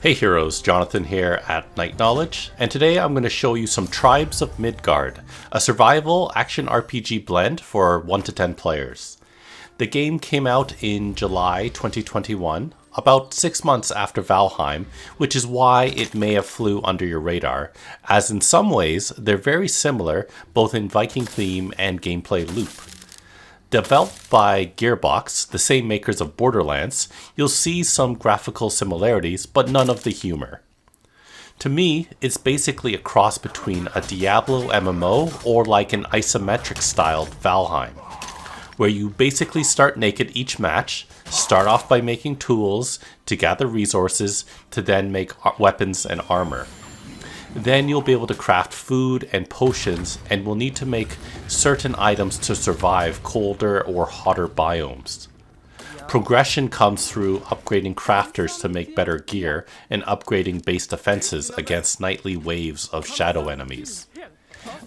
Hey heroes, Jonathan here at Night Knowledge, and today I'm going to show you some Tribes of Midgard, a survival action RPG blend for 1 to 10 players. The game came out in July 2021, about 6 months after Valheim, which is why it may have flew under your radar, as in some ways they're very similar both in Viking theme and gameplay loop. Developed by Gearbox, the same makers of Borderlands, you'll see some graphical similarities, but none of the humor. To me, it's basically a cross between a Diablo MMO or like an isometric styled Valheim, where you basically start naked each match, start off by making tools to gather resources to then make weapons and armor. Then you'll be able to craft food and potions and will need to make certain items to survive colder or hotter biomes. Progression comes through upgrading crafters to make better gear and upgrading base defenses against nightly waves of shadow enemies.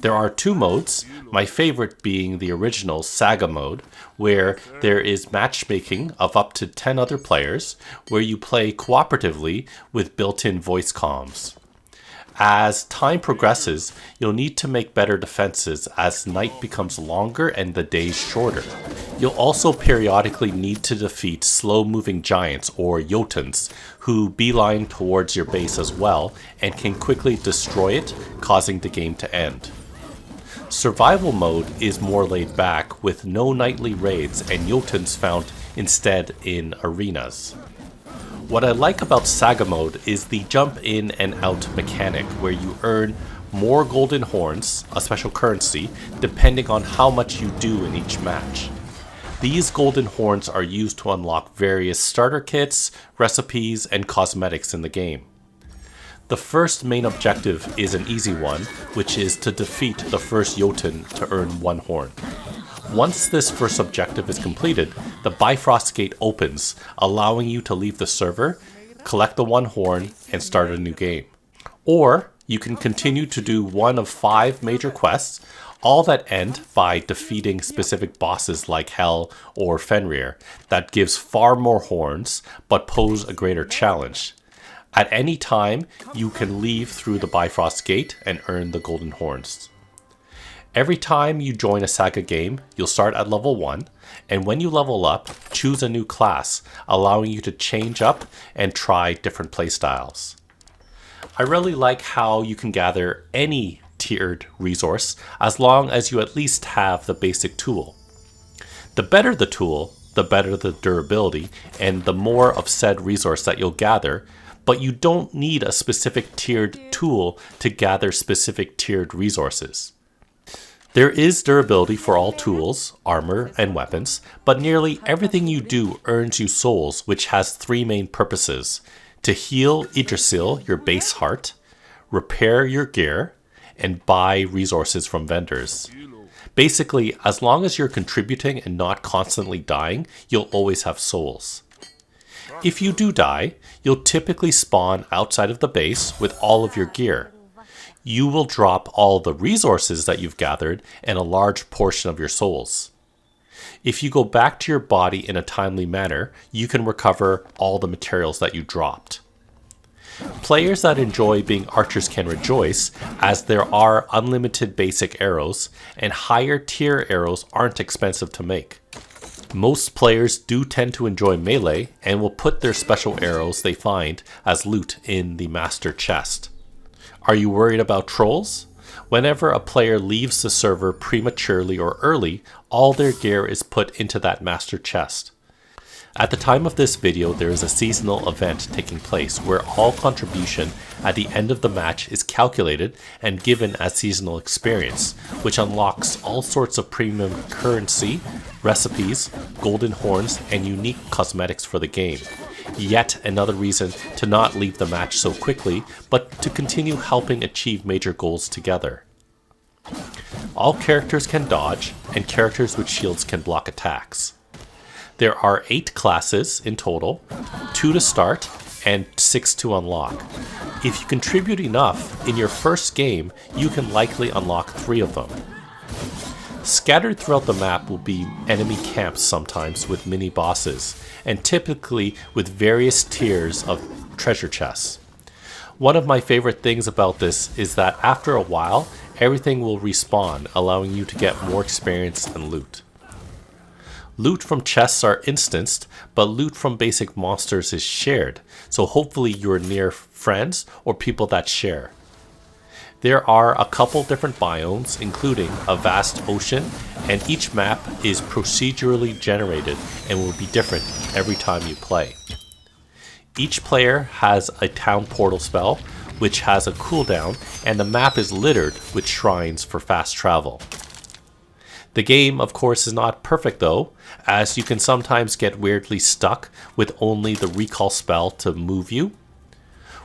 There are 2 modes, my favorite being the original Saga mode, where there is matchmaking of up to 10 other players, where you play cooperatively with built-in voice comms. As time progresses, you'll need to make better defenses as night becomes longer and the days shorter. You'll also periodically need to defeat slow-moving giants or Jotuns, who beeline towards your base as well and can quickly destroy it, causing the game to end. Survival mode is more laid back with no nightly raids and Jotuns found instead in arenas. What I like about Saga mode is the jump in and out mechanic where you earn more golden horns, a special currency, depending on how much you do in each match. These golden horns are used to unlock various starter kits, recipes, and cosmetics in the game. The first main objective is an easy one, which is to defeat the first Jotun to earn 1 horn. Once this first objective is completed, the Bifrost Gate opens, allowing you to leave the server, collect the 1 horn, and start a new game. Or you can continue to do one of 5 major quests, all that end by defeating specific bosses like Hel or Fenrir, that gives far more horns, but pose a greater challenge. At any time, you can leave through the Bifrost Gate and earn the golden horns. Every time you join a Saga game, you'll start at level 1, and when you level up, choose a new class, allowing you to change up and try different playstyles. I really like how you can gather any tiered resource as long as you at least have the basic tool. The better the tool, the better the durability, and the more of said resource that you'll gather, but you don't need a specific tiered tool to gather specific tiered resources. There is durability for all tools, armor, and weapons, but nearly everything you do earns you souls, which has 3 main purposes: to heal Yggdrasil, your base heart, repair your gear, and buy resources from vendors. Basically, as long as you're contributing and not constantly dying, you'll always have souls. If you do die, you'll typically spawn outside of the base with all of your gear. You will drop all the resources that you've gathered and a large portion of your souls. If you go back to your body in a timely manner, you can recover all the materials that you dropped. Players that enjoy being archers can rejoice, as there are unlimited basic arrows, and higher tier arrows aren't expensive to make. Most players do tend to enjoy melee and will put their special arrows they find as loot in the master chest. Are you worried about trolls? Whenever a player leaves the server prematurely or early, all their gear is put into that master chest. At the time of this video, there is a seasonal event taking place where all contribution at the end of the match is calculated and given as seasonal experience, which unlocks all sorts of premium currency, recipes, golden horns, and unique cosmetics for the game. Yet another reason to not leave the match so quickly, but to continue helping achieve major goals together. All characters can dodge, and characters with shields can block attacks. There are 8 classes in total, 2 to start, and 6 to unlock. If you contribute enough, in your first game, you can likely unlock 3 of them. Scattered throughout the map will be enemy camps sometimes with mini bosses, and typically with various tiers of treasure chests. One of my favorite things about this is that after a while, everything will respawn, allowing you to get more experience and loot. Loot from chests are instanced, but loot from basic monsters is shared, so hopefully you're near friends or people that share. There are a couple different biomes, including a vast ocean, and each map is procedurally generated and will be different every time you play. Each player has a town portal spell, which has a cooldown, and the map is littered with shrines for fast travel. The game, of course, is not perfect though, as you can sometimes get weirdly stuck with only the recall spell to move you.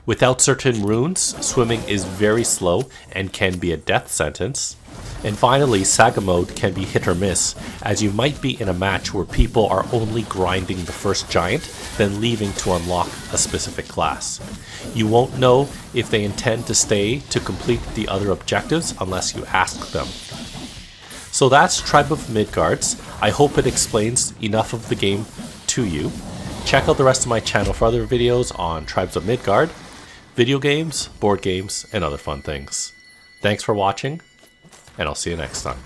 Without certain runes, swimming is very slow and can be a death sentence. And finally, Saga mode can be hit or miss, as you might be in a match where people are only grinding the first giant, then leaving to unlock a specific class. You won't know if they intend to stay to complete the other objectives unless you ask them. So that's Tribe of Midgards. I hope it explains enough of the game to you. Check out the rest of my channel for other videos on Tribes of Midgard, video games, board games, and other fun things. Thanks for watching, and I'll see you next time.